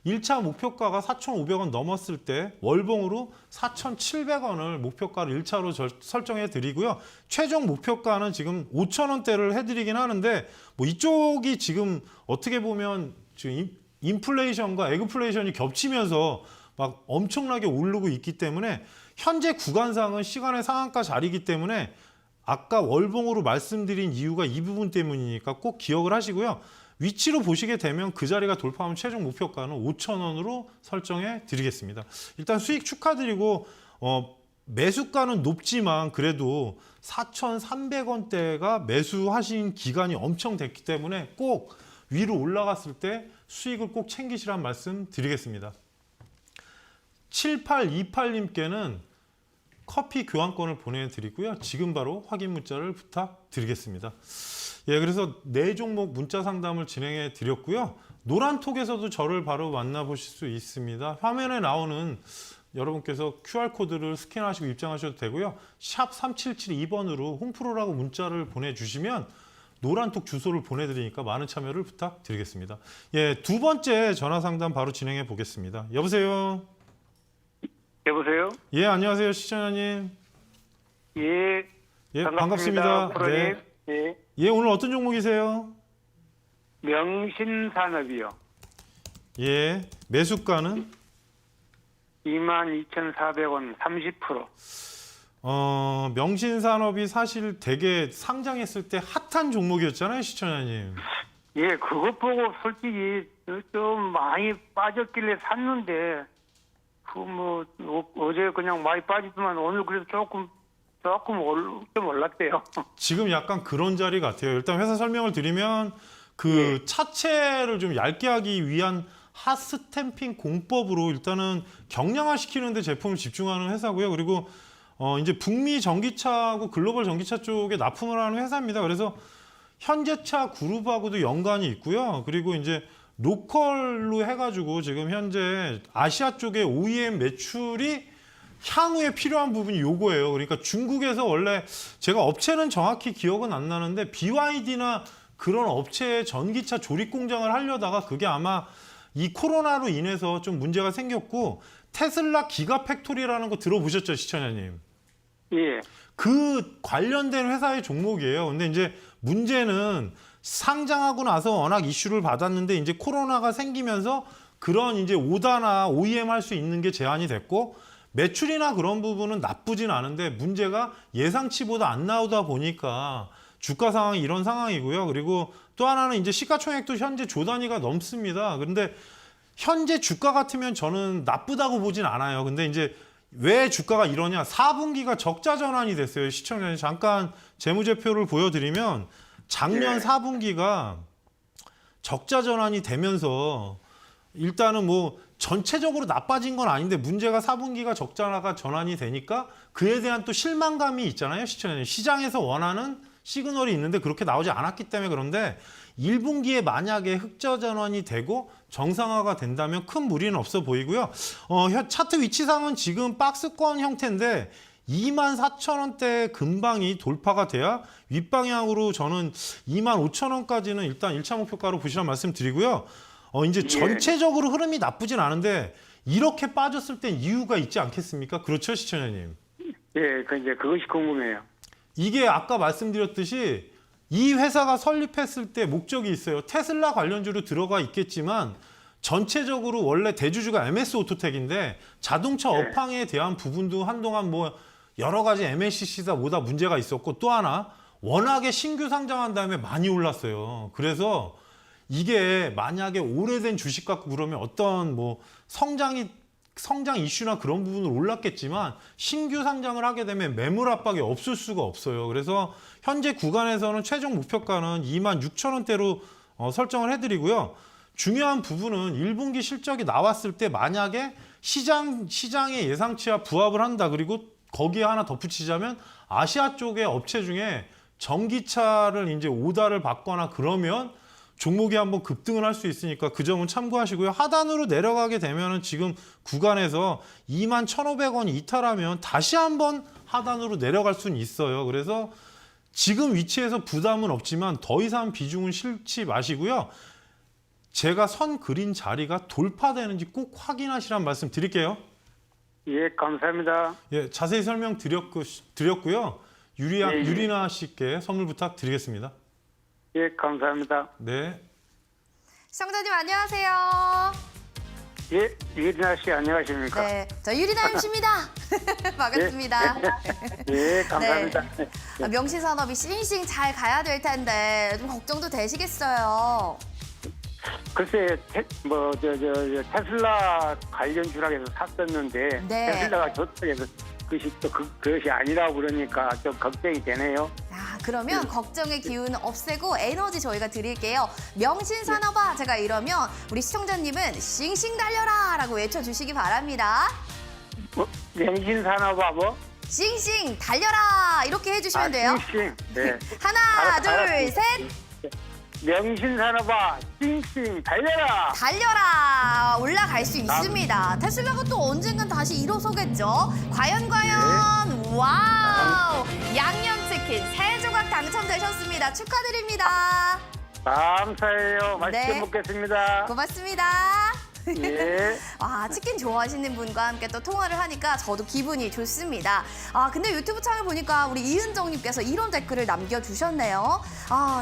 1차 목표가가 4,500원 넘었을 때 월봉으로 4,700원을 목표가를 1차로 설정해 드리고요. 최종 목표가는 지금 5,000원대를 해드리긴 하는데 뭐 이쪽이 지금 어떻게 보면 지금 인플레이션과 에그플레이션이 겹치면서 막 엄청나게 오르고 있기 때문에 현재 구간상은 시간의 상한가 자리이기 때문에 아까 월봉으로 말씀드린 이유가 이 부분 때문이니까 꼭 기억을 하시고요. 위치로 보시게 되면 그 자리가 돌파하면 최종 목표가는 5,000원으로 설정해 드리겠습니다. 일단 수익 축하드리고 매수가는 높지만 그래도 4,300원대가 매수하신 기간이 엄청 됐기 때문에 꼭 위로 올라갔을 때 수익을 꼭 챙기시란 말씀 드리겠습니다. 7828님께는 커피 교환권을 보내드리고요. 지금 바로 확인 문자를 부탁드리겠습니다. 예, 그래서 네 종목 문자 상담을 진행해 드렸고요. 노란톡에서도 저를 바로 만나보실 수 있습니다. 화면에 나오는 여러분께서 QR코드를 스캔하시고 입장하셔도 되고요. 샵 3772번으로 홈프로라고 문자를 보내주시면 노란톡 주소를 보내드리니까 많은 참여를 부탁드리겠습니다. 예, 두 번째 전화 상담 바로 진행해 보겠습니다. 여보세요? 여보세요? 예, 안녕하세요, 시청자님. 예. 예, 반갑습니다. 프로님. 네. 예. 예, 오늘 어떤 종목이세요? 명신산업이요. 예, 매수가는? 22,400원 30%. 명신산업이 사실 되게 상장했을 때 핫한 종목이었잖아요, 시청자님. 예, 그것 보고 솔직히 좀 많이 빠졌길래 샀는데 어제 그냥 많이 빠지지만 오늘 그래도 조금 좀 올랐대요. 지금 약간 그런 자리 같아요. 일단 회사 설명을 드리면 그 차체를 좀 얇게 하기 위한 핫스탬핑 공법으로 일단은 경량화시키는 데 제품을 집중하는 회사고요. 그리고 이제 북미 전기차하고 글로벌 전기차 쪽에 납품을 하는 회사입니다. 그래서 현대차 그룹하고도 연관이 있고요. 그리고 이제 로컬로 해가지고 지금 현재 아시아 쪽에 OEM 매출이 향후에 필요한 부분이 요거예요. 그러니까 중국에서 원래 제가 업체는 정확히 기억은 안 나는데 BYD나 그런 업체의 전기차 조립 공장을 하려다가 그게 아마 이 코로나로 인해서 좀 문제가 생겼고 테슬라 기가 팩토리라는 거 들어보셨죠, 시청자님? 예. 그 관련된 회사의 종목이에요. 근데 이제 문제는 상장하고 나서 워낙 이슈를 받았는데 이제 코로나가 생기면서 그런 이제 오다나 OEM 할 수 있는 게 제한이 됐고 매출이나 그런 부분은 나쁘진 않은데 문제가 예상치보다 안 나오다 보니까 주가 상황이 이런 상황이고요. 그리고 또 하나는 이제 시가총액도 현재 조 단위가 넘습니다. 그런데 현재 주가 같으면 저는 나쁘다고 보진 않아요. 근데 이제 왜 주가가 이러냐? 4분기가 적자 전환이 됐어요. 시청자님 잠깐 재무제표를 보여드리면 작년 4분기가 적자 전환이 되면서 일단은 뭐 전체적으로 나빠진 건 아닌데 문제가 4분기가 적자가 전환이 되니까 그에 대한 또 실망감이 있잖아요. 시청자님 시장에서 원하는 시그널이 있는데 그렇게 나오지 않았기 때문에 그런데 1분기에 만약에 흑자 전환이 되고 정상화가 된다면 큰 무리는 없어 보이고요. 차트 위치상은 지금 박스권 형태인데 24,000원대 근방이 돌파가 돼야 윗방향으로 저는 25,000원까지는 일단 1차 목표가로 보시라는 말씀 드리고요. 이제 전체적으로 흐름이 나쁘진 않은데 이렇게 빠졌을 땐 이유가 있지 않겠습니까? 그렇죠, 시청자님? 예, 이제 그것이 궁금해요. 이게 아까 말씀드렸듯이 이 회사가 설립했을 때 목적이 있어요. 테슬라 관련주로 들어가 있겠지만 전체적으로 원래 대주주가 MS 오토텍인데 자동차 업황에 대한 부분도 한동안 뭐 여러 가지 MLCC다 뭐다 문제가 있었고 또 하나 워낙에 신규 상장한 다음에 많이 올랐어요. 그래서 이게 만약에 오래된 주식 갖고 그러면 어떤 뭐 성장 이슈나 그런 부분은 올랐겠지만 신규 상장을 하게 되면 매물 압박이 없을 수가 없어요. 그래서 현재 구간에서는 최종 목표가는 26,000원대로 설정을 해드리고요. 중요한 부분은 1분기 실적이 나왔을 때 만약에 시장의 예상치와 부합을 한다. 그리고 거기에 하나 덧붙이자면 아시아 쪽의 업체 중에 전기차를 이제 오다를 받거나 그러면 종목이 한번 급등을 할 수 있으니까 그 점은 참고하시고요. 하단으로 내려가게 되면은 지금 구간에서 21,500원 이탈하면 다시 한번 하단으로 내려갈 수는 있어요. 그래서 지금 위치에서 부담은 없지만 더 이상 비중은 실지 마시고요. 제가 선 그린 자리가 돌파되는지 꼭 확인하시라는 말씀 드릴게요. 예, 감사합니다. 예, 자세히 설명 드렸고요. 유리나 씨께 선물 부탁드리겠습니다. 예, 감사합니다. 네. 시청자님 안녕하세요. 예, 유리나 씨 안녕하십니까? 네, 저 유리나 MC입니다. 반갑습니다. 예, 감사합니다. 명신산업이 싱싱 잘 가야 될 텐데 좀 걱정도 되시겠어요. 글쎄, 테슬라 관련 주락에서 샀었는데 네. 테슬라가 좋다고 해서 그것이 아니라고 그러니까 좀 걱정이 되네요. 그러면 걱정의 기운 없애고 에너지 저희가 드릴게요. 명신산업아 제가 이러면 우리 시청자님은 싱싱 달려라 라고 외쳐주시기 바랍니다. 명신산업아 뭐? 싱싱 달려라 이렇게 해주시면 돼요. 싱싱. 네. 하나, 둘, 알았지. 셋. 명신산업아 싱싱 달려라. 달려라 올라갈 수 있습니다. 테슬라가 또 언젠간 다시 일어서겠죠. 과연 와우 양념치킨 3조각 당첨되셨습니다. 축하드립니다. 감사해요. 맛있게 네. 먹겠습니다. 고맙습니다. 예. 치킨 좋아하시는 분과 함께 또 통화를 하니까 저도 기분이 좋습니다. 근데 유튜브 창을 보니까 우리 이은정님께서 이런 댓글을 남겨주셨네요.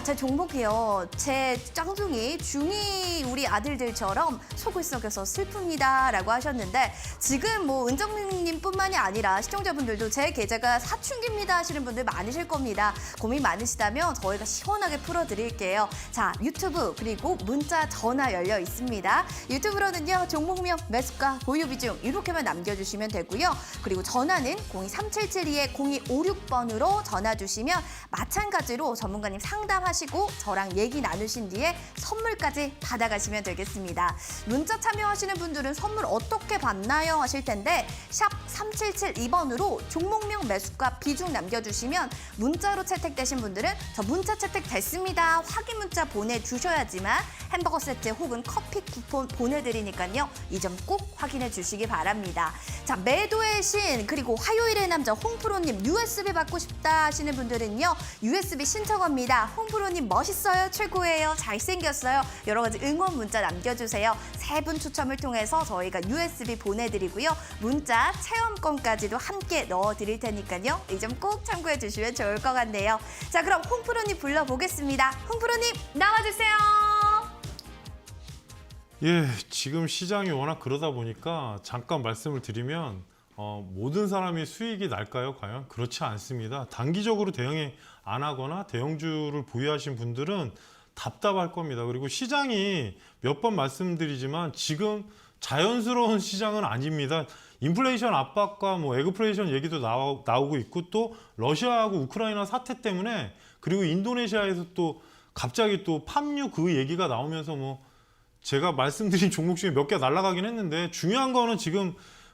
제 종목이요. 제 짱둥이 중2 우리 아들들처럼 속을 썩여서 슬픕니다. 라고 하셨는데 지금 뭐 은정님뿐만이 아니라 시청자분들도 제 계좌가 사춘기입니다 하시는 분들 많으실 겁니다. 고민 많으시다면 저희가 시원하게 풀어드릴게요. 자, 유튜브 그리고 문자 전화 열려 있습니다. 유튜브로는요. 종목명, 매수가, 보유 비중 이렇게만 남겨주시면 되고요. 그리고 전화는 02377-0256번으로 전화 주시면 마찬가지로 전문가님 상담하시고 저랑 얘기 나누신 뒤에 선물까지 받아가시면 되겠습니다. 문자 참여하시는 분들은 선물 어떻게 받나요? 하실 텐데 샵 3772번으로 종목명, 매수가, 비중 남겨주시면 문자로 채택되신 분들은 저 문자 채택됐습니다. 확인 문자 보내주셔야지만 햄버거 세트 혹은 커피 쿠폰 보내드리니까요. 이 점 꼭 확인해 주시기 바랍니다. 자, 매도의 신 그리고 화요일의 남자 홍프로님 USB 받고 싶다 하시는 분들은요. USB 신청합니다. 홍프로님 멋있어요. 최고예요. 잘생겼어요. 여러 가지 응원 문자 남겨주세요. 3분 추첨을 통해서 저희가 USB 보내드리고요. 문자 체험권까지도 함께 넣어드릴 테니까요. 이 점 꼭 참고해 주시면 좋을 것 같네요. 자, 그럼 홍프로님 불러보겠습니다. 홍프로님 나와주세요. 예, 지금 시장이 워낙 그러다 보니까 잠깐 말씀을 드리면 모든 사람이 수익이 날까요? 과연? 그렇지 않습니다. 단기적으로 대응이 안 하거나 대형주를 보유하신 분들은 답답할 겁니다. 그리고 시장이 몇 번 말씀드리지만 지금 자연스러운 시장은 아닙니다. 인플레이션 압박과 뭐 에그플레이션 얘기도 나오고 있고 또 러시아하고 우크라이나 사태 때문에 그리고 인도네시아에서 또 갑자기 또 팜유 그 얘기가 나오면서 뭐 제가 말씀드린 종목 중에 몇 개 날아가긴 했는데 중요한 거는 지금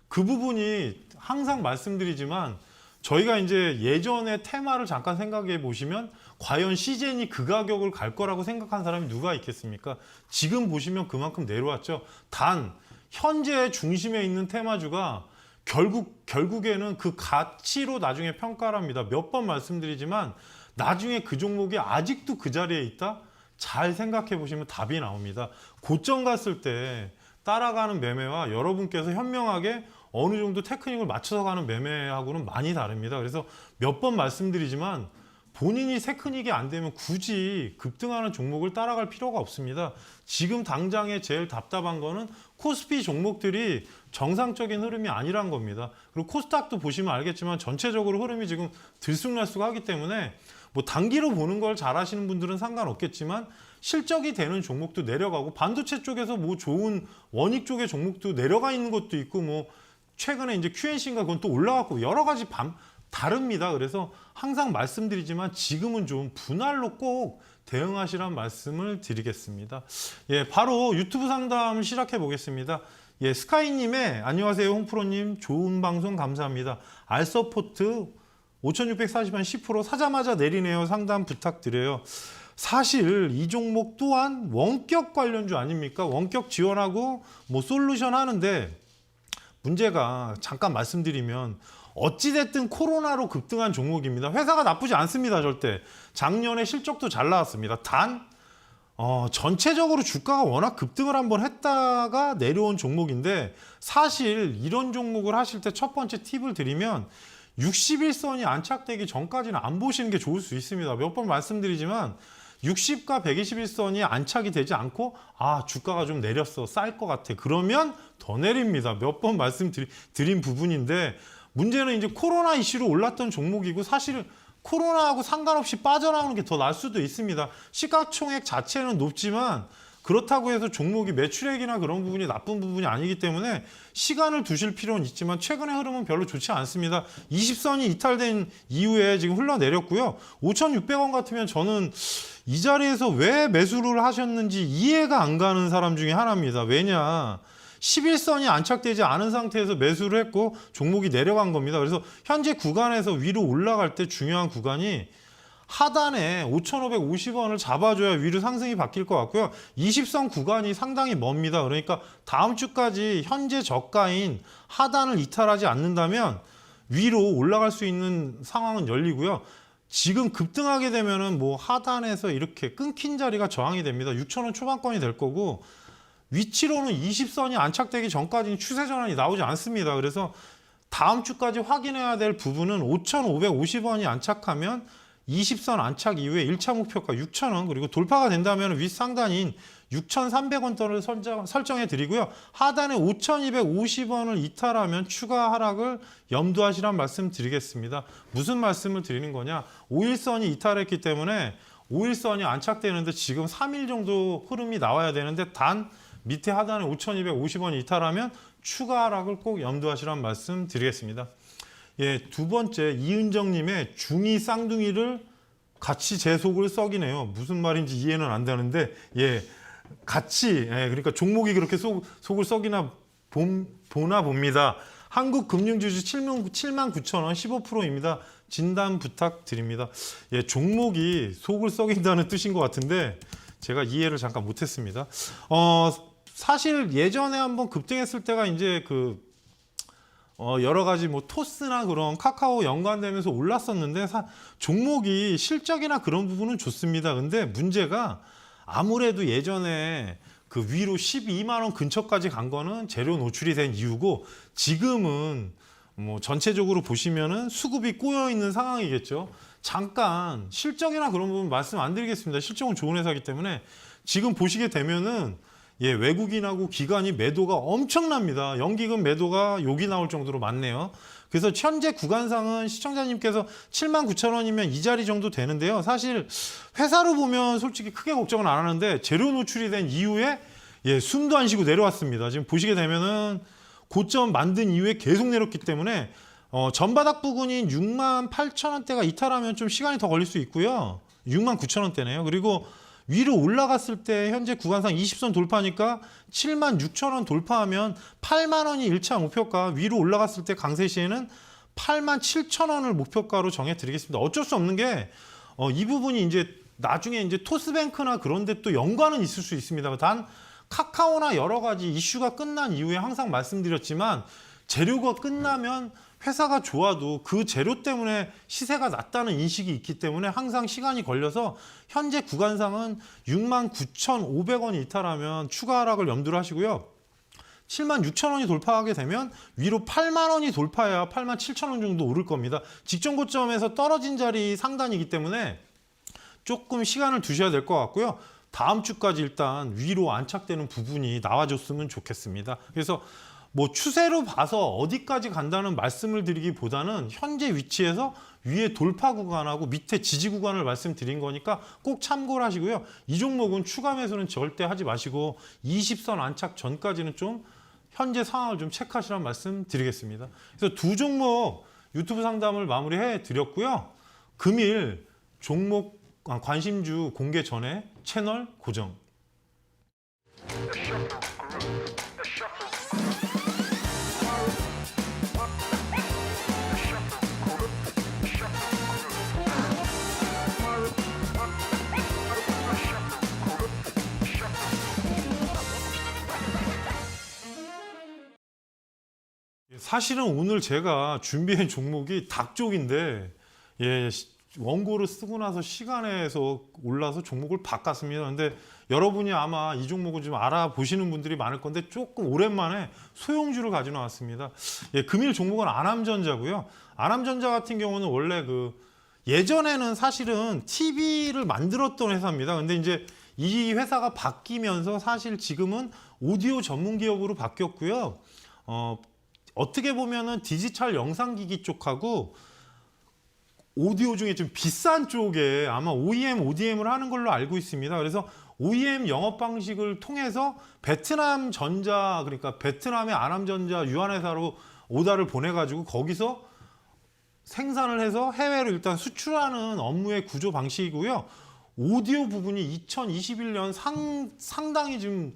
그 부분이 항상 말씀드리지만 저희가 이제 예전의 테마를 잠깐 생각해 보시면 과연 시젠이 그 가격을 갈 거라고 생각한 사람이 누가 있겠습니까? 지금 보시면 그만큼 내려왔죠. 단 현재 중심에 있는 테마주가 결국에는 그 가치로 나중에 평가를 합니다. 몇 번 말씀드리지만 나중에 그 종목이 아직도 그 자리에 있다? 잘 생각해 보시면 답이 나옵니다. 고점 갔을 때 따라가는 매매와 여러분께서 현명하게 어느 정도 테크닉을 맞춰서 가는 매매하고는 많이 다릅니다. 그래서 몇 번 말씀드리지만 본인이 테크닉이 안 되면 굳이 급등하는 종목을 따라갈 필요가 없습니다. 지금 당장에 제일 답답한 거는 코스피 종목들이 정상적인 흐름이 아니란 겁니다. 그리고 코스닥도 보시면 알겠지만 전체적으로 흐름이 지금 들쑥날쑥하기 때문에 뭐 단기로 보는 걸 잘하시는 분들은 상관없겠지만 실적이 되는 종목도 내려가고 반도체 쪽에서 뭐 좋은 원익 쪽의 종목도 내려가 있는 것도 있고 뭐 최근에 이제 QNC인가 그건 또 올라갔고 여러 가지 다릅니다. 그래서 항상 말씀드리지만 지금은 좀 분할로 꼭 대응하시란 말씀을 드리겠습니다. 예, 바로 유튜브 상담 시작해 보겠습니다. 예, 스카이님의 안녕하세요 홍프로님 좋은 방송 감사합니다. 알서포트 5,640원 10% 사자마자 내리네요. 상담 부탁드려요. 사실 이 종목 또한 원격 관련주 아닙니까? 원격 지원하고 뭐 솔루션 하는데 문제가 잠깐 말씀드리면 어찌됐든 코로나로 급등한 종목입니다. 회사가 나쁘지 않습니다. 절대. 작년에 실적도 잘 나왔습니다. 단 전체적으로 주가가 워낙 급등을 한번 했다가 내려온 종목인데 사실 이런 종목을 하실 때 첫 번째 팁을 드리면 60일선이 안착되기 전까지는 안 보시는 게 좋을 수 있습니다. 몇 번 말씀드리지만 60과 121선이 안착이 되지 않고 주가가 좀 내렸어 쌀 것 같아 그러면 더 내립니다. 몇 번 말씀드린 부분인데 문제는 이제 코로나 이슈로 올랐던 종목이고 사실 코로나하고 상관없이 빠져나오는 게 더 나을 수도 있습니다. 시가총액 자체는 높지만 그렇다고 해서 종목이 매출액이나 그런 부분이 나쁜 부분이 아니기 때문에 시간을 두실 필요는 있지만 최근의 흐름은 별로 좋지 않습니다. 20선이 이탈된 이후에 지금 흘러내렸고요. 5,600원 같으면 저는 이 자리에서 왜 매수를 하셨는지 이해가 안 가는 사람 중에 하나입니다. 왜냐? 11선이 안착되지 않은 상태에서 매수를 했고 종목이 내려간 겁니다. 그래서 현재 구간에서 위로 올라갈 때 중요한 구간이 하단에 5,550원을 잡아줘야 위로 상승이 바뀔 것 같고요. 20선 구간이 상당히 멉니다. 그러니까 다음 주까지 현재 저가인 하단을 이탈하지 않는다면 위로 올라갈 수 있는 상황은 열리고요. 지금 급등하게 되면은 뭐 하단에서 이렇게 끊긴 자리가 저항이 됩니다. 6,000원 초반권이 될 거고 위치로는 20선이 안착되기 전까지는 추세 전환이 나오지 않습니다. 그래서 다음 주까지 확인해야 될 부분은 5,550원이 안착하면 20선 안착 이후에 1차 목표가 6,000원 그리고 돌파가 된다면 윗상단인 6,300원대를 설정해 드리고요. 하단에 5,250원을 이탈하면 추가 하락을 염두하시란 말씀 드리겠습니다. 무슨 말씀을 드리는 거냐? 5일선이 이탈했기 때문에 5일선이 안착되는데 지금 3일 정도 흐름이 나와야 되는데 단 밑에 하단에 5,250원이 이탈하면 추가 하락을 꼭 염두하시란 말씀 드리겠습니다. 예, 두 번째 이은정님의 중이 쌍둥이를 같이 제 속을 썩이네요. 무슨 말인지 이해는 안 되는데 예, 같이 그러니까 종목이 그렇게 속을 썩이나 보나 봅니다. 한국금융지수 79,000원 15%입니다. 진단 부탁드립니다. 예, 종목이 속을 썩인다는 뜻인 것 같은데 제가 이해를 잠깐 못했습니다. 사실 예전에 한번 급등했을 때가 이제 여러 가지 뭐 토스나 그런 카카오 연관되면서 올랐었는데 종목이 실적이나 그런 부분은 좋습니다. 근데 문제가 아무래도 예전에 그 위로 12만 원 근처까지 간 거는 재료 노출이 된 이유고 지금은 뭐 전체적으로 보시면은 수급이 꼬여 있는 상황이겠죠. 잠깐 실적이나 그런 부분 말씀 안 드리겠습니다. 실적은 좋은 회사이기 때문에 지금 보시게 되면은 예, 외국인하고 기관이 매도가 엄청납니다. 연기금 매도가 욕이 나올 정도로 많네요. 그래서 현재 구간상은 시청자님께서 79,000원이면 이 자리 정도 되는데요. 사실 회사로 보면 솔직히 크게 걱정은 안 하는데 재료 노출이 된 이후에 예, 숨도 안 쉬고 내려왔습니다. 지금 보시게 되면은 고점 만든 이후에 계속 내렸기 때문에 전바닥 부근인 68,000원대가 이탈하면 좀 시간이 더 걸릴 수 있고요. 69,000원대네요. 그리고 위로 올라갔을 때 현재 구간상 20선 돌파니까 76,000원 돌파하면 8만 원이 1차 목표가, 위로 올라갔을 때 강세 시에는 87,000원을 목표가로 정해 드리겠습니다. 어쩔 수 없는 게 이 부분이 이제 나중에 이제 토스뱅크나 그런 데 또 연관은 있을 수 있습니다. 단 카카오나 여러 가지 이슈가 끝난 이후에 항상 말씀드렸지만 재료가 끝나면 회사가 좋아도 그 재료 때문에 시세가 낮다는 인식이 있기 때문에 항상 시간이 걸려서 현재 구간상은 69,500원이 이탈하면 추가 하락을 염두를 하시고요. 76,000원이 돌파하게 되면 위로 8만 원이 돌파해야 87,000원 정도 오를 겁니다. 직전 고점에서 떨어진 자리 상단이기 때문에 조금 시간을 두셔야 될 것 같고요. 다음 주까지 일단 위로 안착되는 부분이 나와줬으면 좋겠습니다. 그래서 뭐 추세로 봐서 어디까지 간다는 말씀을 드리기보다는 현재 위치에서 위에 돌파 구간하고 밑에 지지 구간을 말씀드린 거니까 꼭 참고를 하시고요. 이 종목은 추가 매수는 절대 하지 마시고 20선 안착 전까지는 좀 현재 상황을 좀 체크하시라는 말씀 드리겠습니다. 그래서 두 종목 유튜브 상담을 마무리해 드렸고요. 금일 종목 관심주 공개 전에 채널 고정. 사실은 오늘 제가 준비한 종목이 닭 쪽인데 예, 원고를 쓰고 나서 시간에서 올라서 종목을 바꿨습니다. 근데 여러분이 아마 이 종목을 좀 알아보시는 분들이 많을 건데 조금 오랜만에 소형주를 가지고 나왔습니다. 예, 금일 종목은 아남전자고요. 아남전자 같은 경우는 원래 예전에는 사실은 TV를 만들었던 회사입니다. 근데 이제 이 회사가 바뀌면서 사실 지금은 오디오 전문 기업으로 바뀌었고요. 어떻게 보면은 디지털 영상기기 쪽하고 오디오 중에 좀 비싼 쪽에 아마 OEM, ODM을 하는 걸로 알고 있습니다. 그래서 OEM 영업 방식을 통해서 베트남 전자, 그러니까 베트남의 아남전자 유한회사로 오다를 보내가지고 거기서 생산을 해서 해외로 일단 수출하는 업무의 구조 방식이고요. 오디오 부분이 2021년 상당히 좀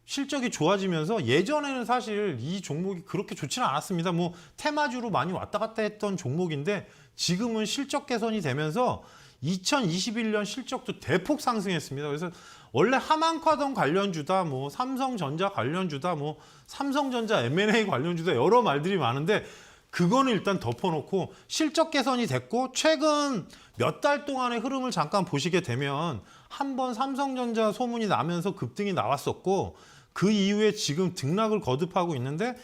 실적이 좋아지면서 예전에는 사실 이 종목이 그렇게 좋지는 않았습니다. 뭐 테마주로 많이 왔다 갔다 했던 종목인데 지금은 실적 개선이 되면서 2021년 실적도 대폭 상승했습니다. 그래서 원래 하만카돈 관련주다, 뭐 삼성전자 관련주다, 뭐 삼성전자 M&A 관련주다 여러 말들이 많은데 그거는 일단 덮어놓고 실적 개선이 됐고 최근 몇 달 동안의 흐름을 잠깐 보시게 되면 한번 삼성전자 소문이 나면서 급등이 나왔었고 그 이후에 지금 등락을 거듭하고 있는데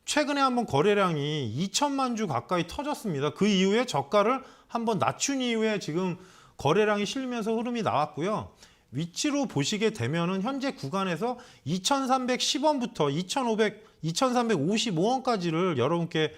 최근에 한번 거래량이 2천만 주 가까이 터졌습니다. 그 이후에 저가를 한번 낮춘 이후에 지금 거래량이 실리면서 흐름이 나왔고요. 위치로 보시게 되면은 현재 구간에서 2,310원부터 2,355원까지를 여러분께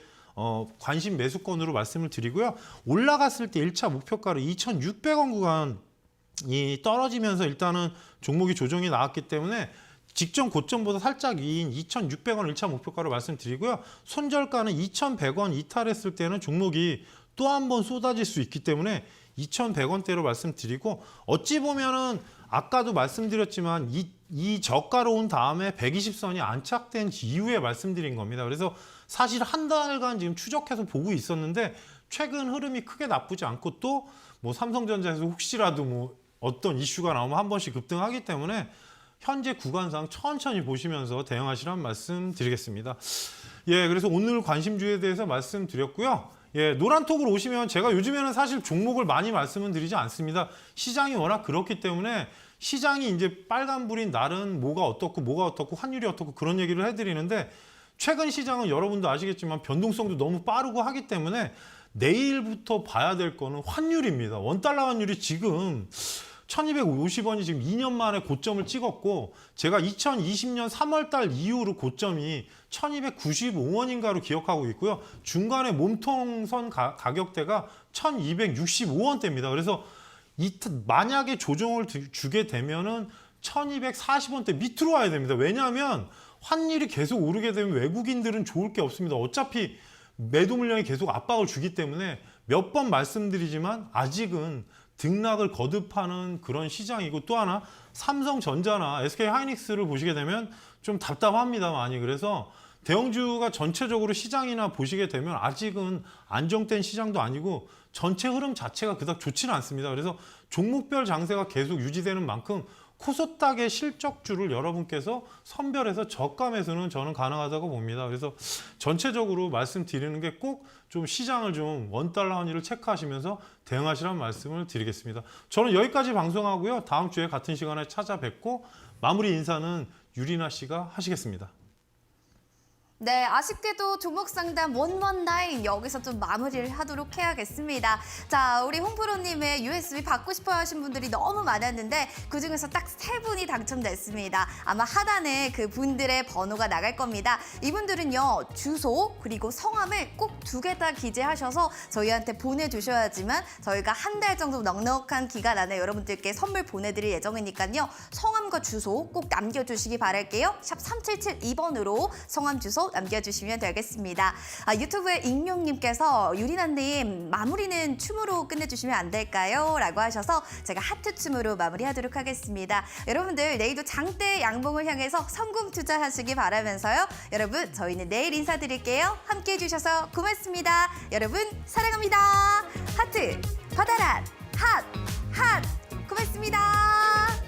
관심 매수권으로 말씀을 드리고요. 올라갔을 때 1차 목표가로 2,600원 구간이 떨어지면서 일단은 종목이 조정이 나왔기 때문에 직전 고점보다 살짝 인 2,600원 1차 목표가로 말씀드리고요. 손절가는 2,100원 이탈했을 때는 종목이 또 한 번 쏟아질 수 있기 때문에 2,100원대로 말씀드리고 어찌 보면은 아까도 말씀드렸지만 이 저가로 온 다음에 120선이 안착된 이후에 말씀드린 겁니다. 그래서 사실 한 달간 지금 추적해서 보고 있었는데 최근 흐름이 크게 나쁘지 않고 또 뭐 삼성전자에서 혹시라도 뭐 어떤 이슈가 나오면 한 번씩 급등하기 때문에 현재 구간상 천천히 보시면서 대응하시라는 말씀 드리겠습니다. 예, 그래서 오늘 관심주에 대해서 말씀드렸고요. 예, 노란톡으로 오시면 제가 요즘에는 사실 종목을 많이 말씀은 드리지 않습니다. 시장이 워낙 그렇기 때문에 시장이 이제 빨간불인 날은 뭐가 어떻고 환율이 어떻고 그런 얘기를 해드리는데 최근 시장은 여러분도 아시겠지만 변동성도 너무 빠르고 하기 때문에 내일부터 봐야 될 거는 환율입니다. 원달러 환율이 지금 1250원이 지금 2년 만에 고점을 찍었고 제가 2020년 3월 달 이후로 고점이 1295원인가로 기억하고 있고요. 중간에 몸통선 가격대가 1265원대입니다. 그래서 만약에 조정을 주게 되면은 1240원대 밑으로 와야 됩니다. 왜냐하면 환율이 계속 오르게 되면 외국인들은 좋을 게 없습니다. 어차피 매도 물량이 계속 압박을 주기 때문에 몇 번 말씀드리지만 아직은 등락을 거듭하는 그런 시장이고 또 하나 삼성전자나 SK하이닉스를 보시게 되면 좀 답답합니다. 많이. 그래서 대형주가 전체적으로 시장이나 보시게 되면 아직은 안정된 시장도 아니고 전체 흐름 자체가 그닥 좋지는 않습니다. 그래서 종목별 장세가 계속 유지되는 만큼 코스닥의 실적주를 여러분께서 선별해서 저가 매수는 저는 가능하다고 봅니다. 그래서 전체적으로 말씀드리는 게 꼭 좀 시장을 좀 원달러 환율을 체크하시면서 대응하시라는 말씀을 드리겠습니다. 저는 여기까지 방송하고요. 다음 주에 같은 시간에 찾아뵙고 마무리 인사는 유리나 씨가 하시겠습니다. 네, 아쉽게도 종목 상담 119 여기서 좀 마무리를 하도록 해야겠습니다. 자, 우리 홍프로님의 USB 받고 싶어 하신 분들이 너무 많았는데 그중에서 딱 3분이 당첨됐습니다. 아마 하단에 그 분들의 번호가 나갈 겁니다. 이분들은요, 주소 그리고 성함을 꼭 2개 다 기재하셔서 저희한테 보내주셔야지만 저희가 한 달 정도 넉넉한 기간 안에 여러분들께 선물 보내드릴 예정이니까요. 성함과 주소 꼭 남겨주시기 바랄게요. 샵 3772번으로 성함, 주소 남겨주시면 되겠습니다. 유튜브에 익명님께서 유리나님 마무리는 춤으로 끝내주시면 안 될까요? 라고 하셔서 제가 하트 춤으로 마무리하도록 하겠습니다. 여러분들 내일도 장대 양봉을 향해서 성공 투자하시기 바라면서요. 여러분 저희는 내일 인사드릴게요. 함께해 주셔서 고맙습니다. 여러분 사랑합니다. 하트 받아라. 핫 고맙습니다.